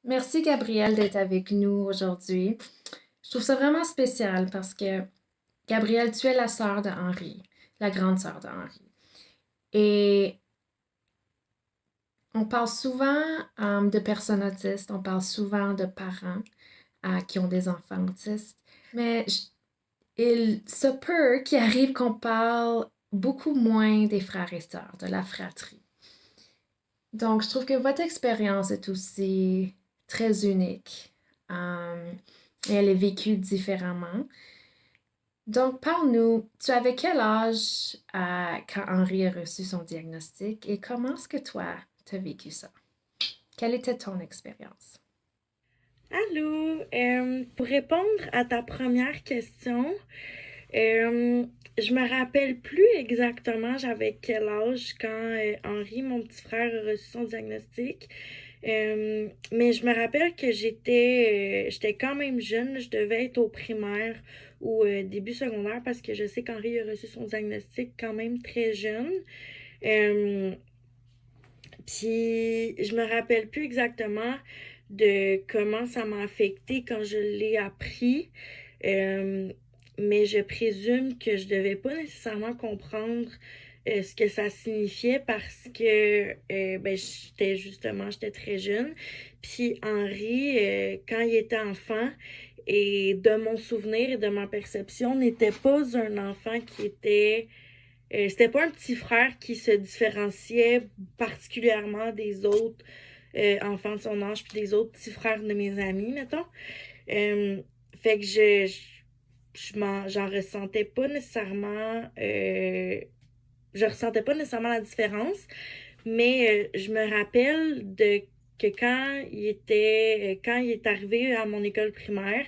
Merci Gabrielle d'être avec nous aujourd'hui. Je trouve ça vraiment spécial parce que Gabrielle, tu es la sœur de Henri, la grande sœur de Henri. Et on parle souvent de personnes autistes, on parle souvent de parents qui ont des enfants autistes, mais il se peut qu'il arrive qu'on parle beaucoup moins des frères et sœurs, de la fratrie. Donc, je trouve que votre expérience est aussi très unique. Et elle est vécue différemment. Donc, parle-nous, tu avais quel âge quand Henri a reçu son diagnostic et comment est-ce que toi, tu as vécu ça? Quelle était ton expérience? Allô, pour répondre à ta première question, euh, je me rappelle plus exactement j'avais quel âge quand Henri, mon petit frère, a reçu son diagnostic. Mais je me rappelle que j'étais quand même jeune, je devais être au primaire ou début secondaire parce que je sais qu'Henri a reçu son diagnostic quand même très jeune. Euh, Puis je me rappelle plus exactement de comment ça m'a affecté quand je l'ai appris. Euh, mais je présume que je devais pas nécessairement comprendre ce que ça signifiait parce que ben, j'étais très jeune. Puis Henri, quand il était enfant, et de mon souvenir et de ma perception, n'était pas un enfant qui était c'était pas un petit frère qui se différenciait particulièrement des autres enfants de son âge puis des autres petits frères de mes amis, mettons. Euh, fait que j'en ressentais pas nécessairement je ressentais pas nécessairement la différence, mais je me rappelle de que quand il est arrivé à mon école primaire,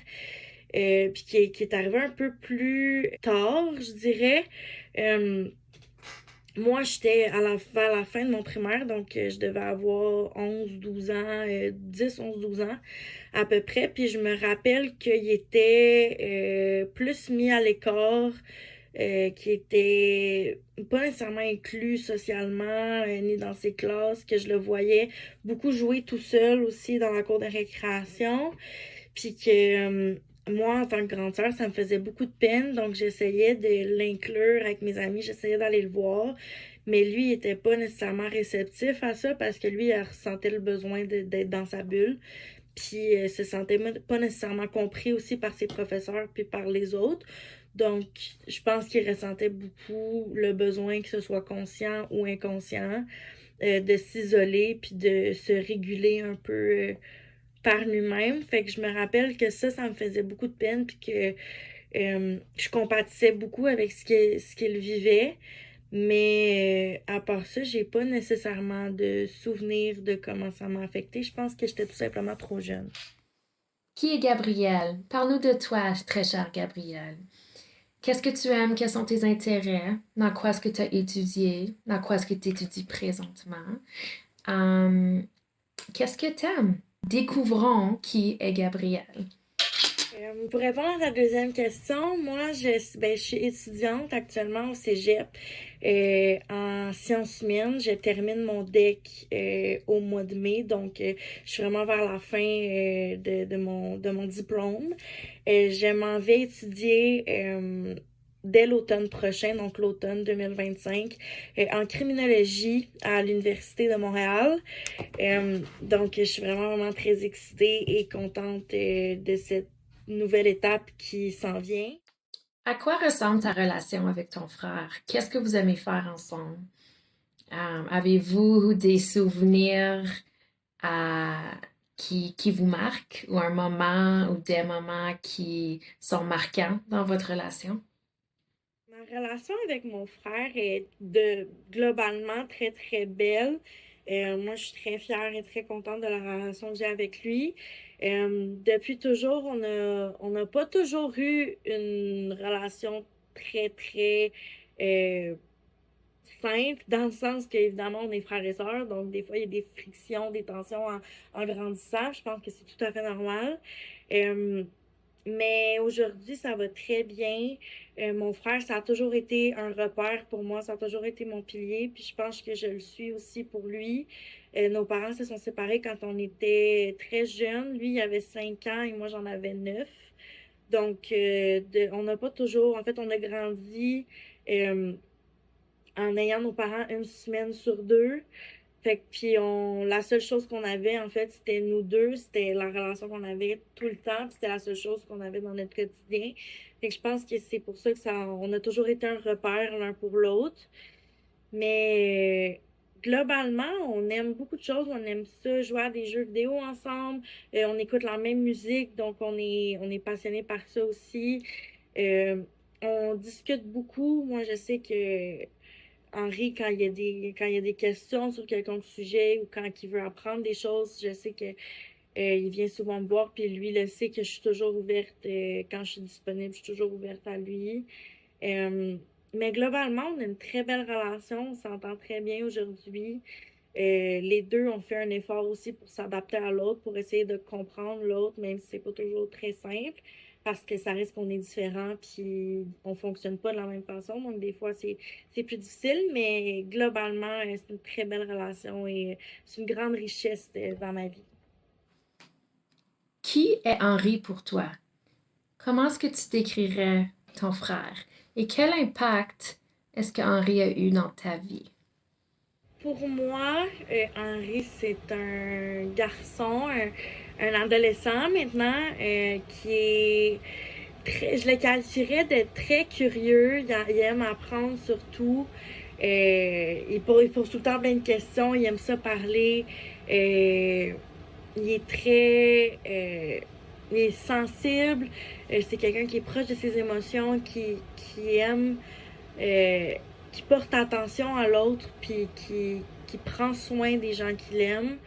puis qui est arrivé un peu plus tard, je dirais. euh, Moi, j'étais vers la fin de mon primaire, donc je devais avoir 11 12 ans, 10 11 12 ans à peu près. Puis je me rappelle qu'il était plus mis à l'écart, qu'il était pas nécessairement inclus socialement, ni dans ses classes, que je le voyais beaucoup jouer tout seul aussi dans la cour de récréation. Puis que moi, en tant que grande sœur, ça me faisait beaucoup de peine, donc j'essayais de l'inclure avec mes amis, j'essayais d'aller le voir, mais lui, il était pas nécessairement réceptif à ça parce que lui, il ressentait le besoin d'être dans sa bulle, puis se sentait pas nécessairement compris aussi par ses professeurs puis par les autres. Donc, je pense qu'il ressentait beaucoup le besoin que ce soit conscient ou inconscient, de s'isoler puis de se réguler un peu par lui-même. Fait que je me rappelle que ça me faisait beaucoup de peine, puis que je compatissais beaucoup avec ce qu'il vivait. Mais à part ça, j'ai pas nécessairement de souvenir de comment ça m'a affecté. Je pense que j'étais tout simplement trop jeune. Qui est Gabrielle? Parle-nous de toi, très chère Gabrielle. Qu'est-ce que tu aimes? Quels sont tes intérêts? Dans quoi est-ce que tu as étudié? Dans quoi est-ce que tu étudies présentement? Hum, qu'est-ce que tu aimes? Découvrons qui est Gabrielle. Pour répondre à ta deuxième question, moi, je suis étudiante actuellement au cégep en sciences humaines. Je termine mon DEC au mois de mai, donc je suis vraiment vers la fin de mon diplôme. Je m'en vais étudier dès l'automne prochain, donc l'automne 2025, en criminologie à l'Université de Montréal. Donc, je suis vraiment très excitée et contente de cette nouvelle étape qui s'en vient. À quoi ressemble ta relation avec ton frère? Qu'est-ce que vous aimez faire ensemble? Avez-vous des souvenirs euh, qui vous marquent ou un moment ou des moments qui sont marquants dans votre relation? Ma relation avec mon frère est globalement très belle. Moi, je suis très fière et très contente de la relation que j'ai avec lui. Depuis toujours, on n'a pas toujours eu une relation très euh, simple, dans le sens qu'évidemment, on est frères et sœurs, donc des fois, il y a des frictions, des tensions en grandissant. Je pense que c'est tout à fait normal. Euh, Mais aujourd'hui, ça va très bien. Mon frère, ça a toujours été un repère pour moi, ça a toujours été mon pilier, puis je pense que je le suis aussi pour lui. Nos parents se sont séparés quand on était très jeunes. Lui, il avait 5 ans et moi, j'en avais 9. Donc, on n'a pas toujours, en fait, on a grandi euh, en ayant nos parents une semaine sur deux. Fait que, puis la seule chose qu'on avait, en fait, c'était nous deux, c'était la relation qu'on avait tout le temps, puis c'était la seule chose qu'on avait dans notre quotidien. Fait que je pense que c'est pour ça que on a toujours été un repère l'un pour l'autre. Mais globalement, on aime beaucoup de choses. On aime ça, jouer à des jeux vidéo ensemble. On écoute la même musique, donc on est passionné par ça aussi. Euh, on discute beaucoup. Moi, je sais que Henri, quand il y a des questions sur quelconque sujet ou quand il veut apprendre des choses, je sais que il vient souvent me voir, puis lui, il sait que je suis toujours ouverte quand je suis disponible, je suis toujours ouverte à lui. Euh, mais globalement, on a une très belle relation, on s'entend très bien aujourd'hui. Les deux ont fait un effort aussi pour s'adapter à l'autre, pour essayer de comprendre l'autre, même si c'est pas toujours très simple, parce que ça reste qu'on est différent, puis on fonctionne pas de la même façon. Donc des fois, c'est plus difficile, mais globalement, c'est une très belle relation et c'est une grande richesse dans ma vie. Qui est Henri pour toi? Comment est-ce que tu décrirais ton frère? Et quel impact est-ce que Henri a eu dans ta vie? Pour moi, Henri, c'est un garçon, un adolescent maintenant, qui est je le qualifierais de très curieux. Il aime apprendre surtout. Il pose tout le temps plein de questions. Il aime ça parler. Il est très. Il est sensible. C'est quelqu'un qui est proche de ses émotions, qui aime. euh, qui porte attention à l'autre, puis qui prend soin des gens qu'il aime.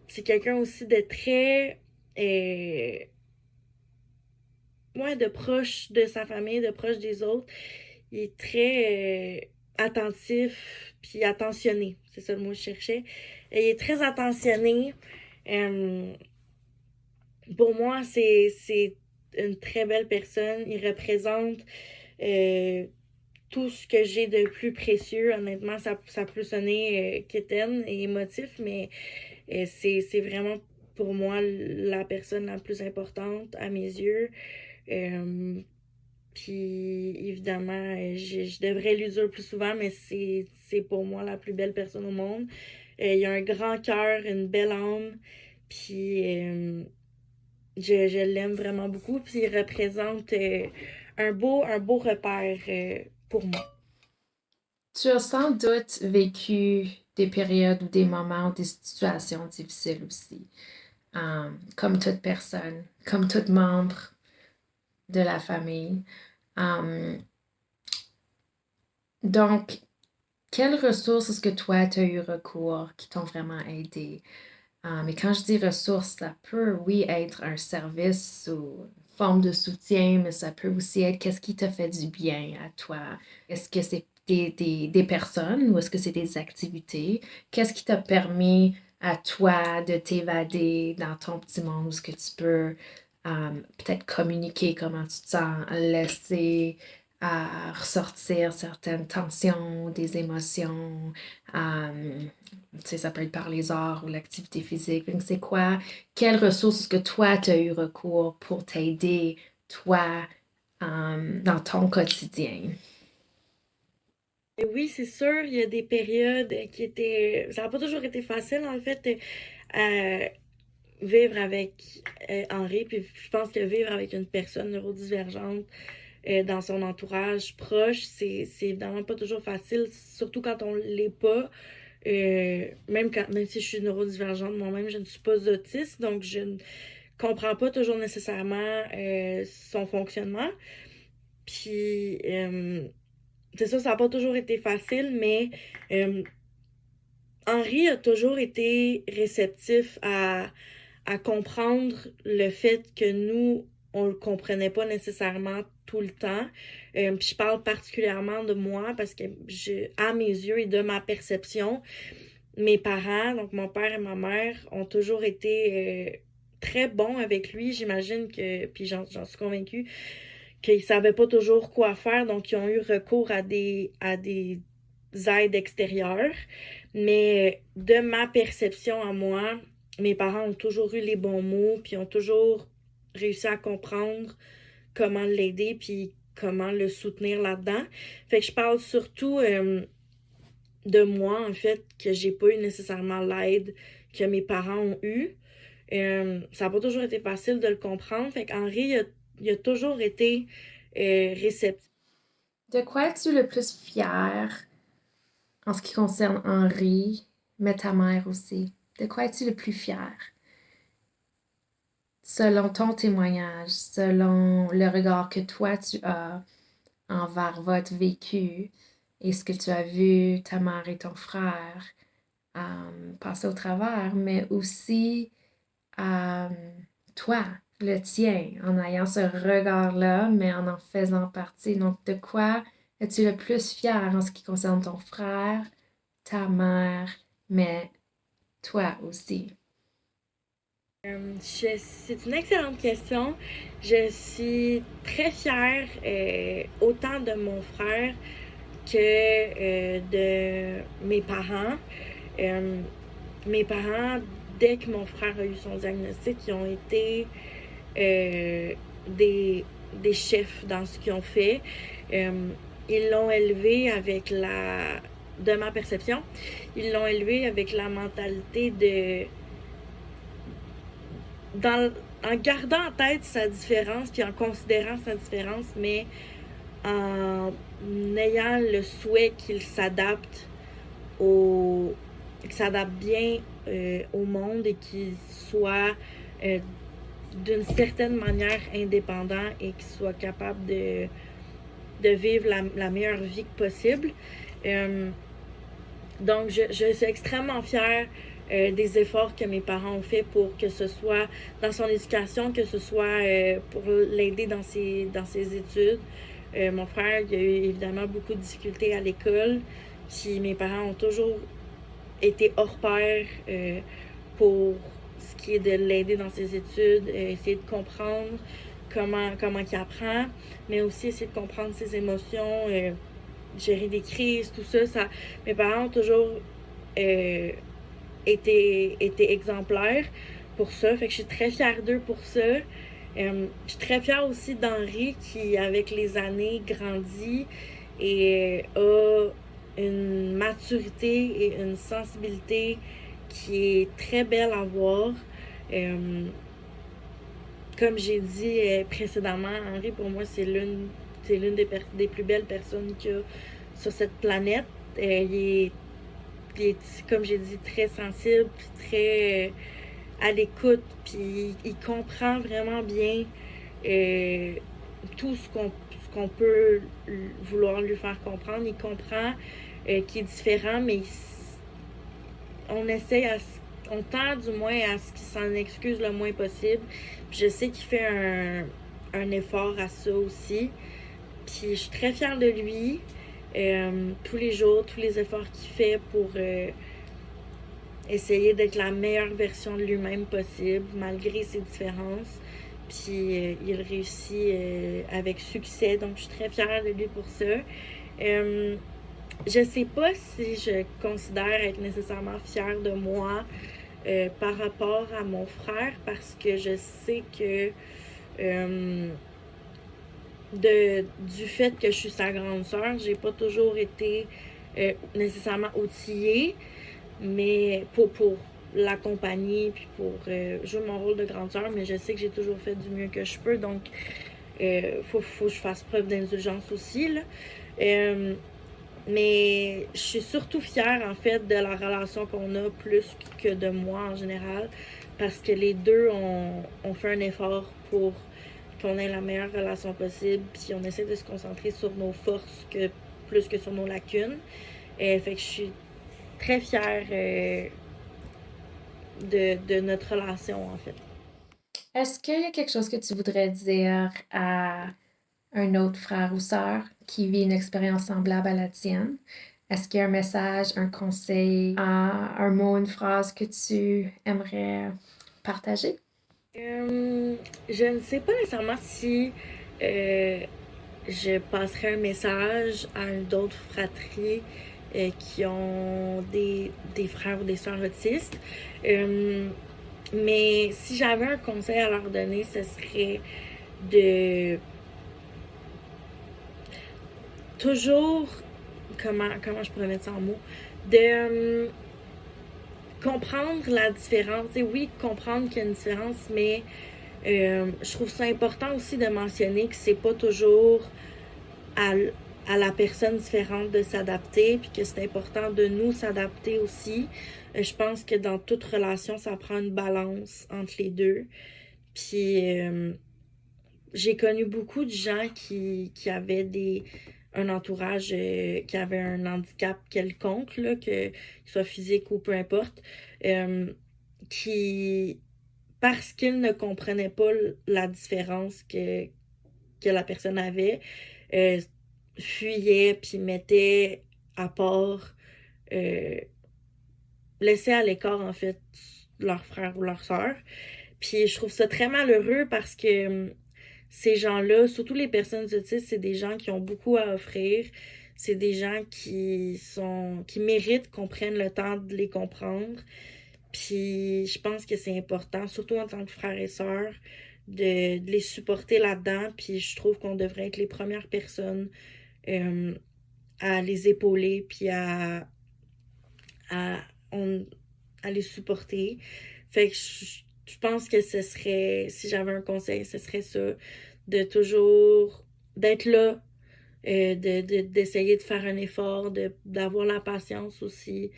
C'est quelqu'un aussi de très. Ouais, de proche de sa famille, de proche des autres. Il est très attentif, puis attentionné. C'est ça le mot que je cherchais. Il est très attentionné. Euh, pour moi, c'est une très belle personne. Il représente euh, tout ce que j'ai de plus précieux. Honnêtement, ça peut sonner quétaine et émotif, mais c'est vraiment pour moi la personne la plus importante à mes yeux. Euh, Puis évidemment, je devrais lui dire plus souvent, mais c'est pour moi la plus belle personne au monde. Il a un grand cœur, une belle âme, puis je l'aime vraiment beaucoup. Puis il représente un beau repère pour moi. Tu as sans doute vécu des périodes ou des moments ou des situations difficiles aussi, comme toute personne, comme tout membre de la famille. Um, donc, quelles ressources est-ce que toi, tu as eu recours qui t'ont vraiment aidé? Mais quand je dis ressources, ça peut, oui, être un service ou une forme de soutien, mais ça peut aussi être qu'est-ce qui te fait du bien à toi. Est-ce que c'est des personnes ou est-ce que c'est des activités? Qu'est-ce qui t'a permis à toi de t'évader dans ton petit monde où ce que tu peux peut-être communiquer comment tu te sens, laisser ressortir certaines tensions, des émotions. euh, Tu sais, ça peut être par les arts ou l'activité physique. Donc, c'est quoi? Quelles ressources est-ce que toi, tu as eu recours pour t'aider, toi, dans ton quotidien? Et oui, c'est sûr, il y a des périodes qui étaient. Ça n'a pas toujours été facile, en fait, vivre avec Henri. Puis je pense que vivre avec une personne neurodivergente dans son entourage proche, c'est évidemment pas toujours facile, surtout quand on l'est pas. Même si je suis neurodivergente moi-même, je ne suis pas autiste, donc je ne comprends pas toujours nécessairement son fonctionnement. Puis, c'est ça, ça n'a pas toujours été facile, mais euh, Henri a toujours été réceptif à comprendre le fait que nous, on le comprenait pas nécessairement tout le temps. Puis je parle particulièrement de moi parce que à mes yeux et de ma perception, mes parents, donc mon père et ma mère, ont toujours été très bon avec lui. J'imagine que, puis j'en suis convaincue, qu'ils savaient pas toujours quoi faire, donc ils ont eu recours à des aides extérieures. Mais de ma perception à moi, mes parents ont toujours eu les bons mots, puis ont toujours réussi à comprendre comment l'aider, puis comment le soutenir là-dedans. Fait que je parle surtout de moi, en fait, que j'ai pas eu nécessairement l'aide que mes parents ont eue. Ça n'a pas toujours été facile de le comprendre. Fait qu'Henri, il a toujours été réceptif. De quoi es-tu le plus fier en ce qui concerne Henri, mais ta mère aussi? De quoi es-tu le plus fier? Selon ton témoignage, selon le regard que toi tu as envers votre vécu et ce que tu as vu ta mère et ton frère passer au travers, mais aussi euh, toi, le tien, en ayant ce regard-là, mais en faisant partie. Donc, de quoi es-tu le plus fier en ce qui concerne ton frère, ta mère, mais toi aussi? C'est une excellente question. Je suis très fière autant de mon frère que de mes parents. Euh, Mes parents, dès que mon frère a eu son diagnostic, ils ont été euh, des, des chefs dans ce qu'ils ont fait. Euh, Ils l'ont élevé avec de ma perception, ils l'ont élevé avec la mentalité en gardant en tête sa différence, puis en considérant sa différence, mais en ayant le souhait qu'il s'adapte bien au monde et qu'il soit euh, d'une certaine manière indépendant et qu'il soit capable de vivre la meilleure vie possible. Euh, donc, je suis extrêmement fière des efforts que mes parents ont fait pour que ce soit dans son éducation, que ce soit pour l'aider dans ses études. Mon frère, il a eu évidemment beaucoup de difficultés à l'école, puis mes parents ont toujours été hors pair pour ce qui est de l'aider dans ses études, essayer de comprendre comment il apprend, mais aussi essayer de comprendre ses émotions, gérer des crises, tout ça. Mes parents ont toujours euh, été exemplaires pour ça. Fait que je suis très fière d'eux pour ça. Je suis très fière aussi d'Henri qui, avec les années, grandit et a une maturité et une sensibilité qui est très belle à voir. Euh, Comme j'ai dit précédemment, Henri, pour moi, c'est l'une des plus belles personnes qu'il y a sur cette planète. Il est, comme j'ai dit, très sensible, puis très à l'écoute, puis il comprend vraiment bien euh, tout ce qu'on peut vouloir lui faire comprendre. Il comprend qu'il est différent, mais on essaie on tend du moins à ce qu'il s'en excuse le moins possible. Puis je sais qu'il fait un effort à ça aussi. Puis je suis très fière de lui. Tous les jours, tous les efforts qu'il fait pour essayer d'être la meilleure version de lui-même possible, malgré ses différences. Puis il réussit avec succès, donc je suis très fière de lui pour ça. Je sais pas si je considère être nécessairement fière de moi par rapport à mon frère, parce que je sais que euh, du fait que je suis sa grande sœur, j'ai pas toujours été nécessairement outillée, mais pour l'accompagner puis pour jouer mon rôle de grande sœur, mais je sais que j'ai toujours fait du mieux que je peux, donc faut que je fasse preuve d'indulgence aussi là. Euh, mais je suis surtout fière en fait de la relation qu'on a plus que de moi en général, parce que les deux ont fait un effort pour qu'on ait la meilleure relation possible, puis on essaie de se concentrer sur nos forces plus que sur nos lacunes. Fait que je suis très fière de notre relation, en fait. Est-ce qu'il y a quelque chose que tu voudrais dire à un autre frère ou sœur qui vit une expérience semblable à la tienne? Est-ce qu'il y a un message, un conseil, un mot, une phrase que tu aimerais partager? Je ne sais pas nécessairement si euh, je passerai un message à d'autres fratries qui ont des frères ou des sœurs autistes. Euh, mais si j'avais un conseil à leur donner, ce serait de toujours, comment je pourrais mettre ça en mots, de comprendre la différence. Et oui, comprendre qu'il y a une différence, mais je trouve ça important aussi de mentionner que c'est pas toujours à, à la personne différente de s'adapter, puis que c'est important de nous s'adapter aussi. Je pense que dans toute relation, ça prend une balance entre les deux. Puis j'ai connu beaucoup de gens qui avaient un entourage qui avait un handicap quelconque, là, qu'il soit physique ou peu importe, euh, qui, parce qu'ils ne comprenaient pas la différence que la personne avait, euh, fuyaient puis mettaient à part, euh, laissaient à l'écart en fait leur frère ou leur sœur. Puis je trouve ça très malheureux parce que ces gens-là, surtout les personnes autistes, c'est des gens qui ont beaucoup à offrir. C'est des gens qui méritent qu'on prenne le temps de les comprendre. Puis je pense que c'est important, surtout en tant que frères et sœurs, de les supporter là-dedans. Puis je trouve qu'on devrait être les premières personnes euh, à les épauler, puis à, on- à les supporter. Fait que je pense que ce serait, si j'avais un conseil, ce serait ça, de toujours, d'être là, d'essayer de faire un effort, d'avoir la patience aussi,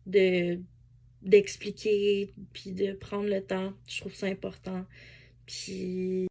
de, d'expliquer, puis de prendre le temps. Je trouve ça important. Puis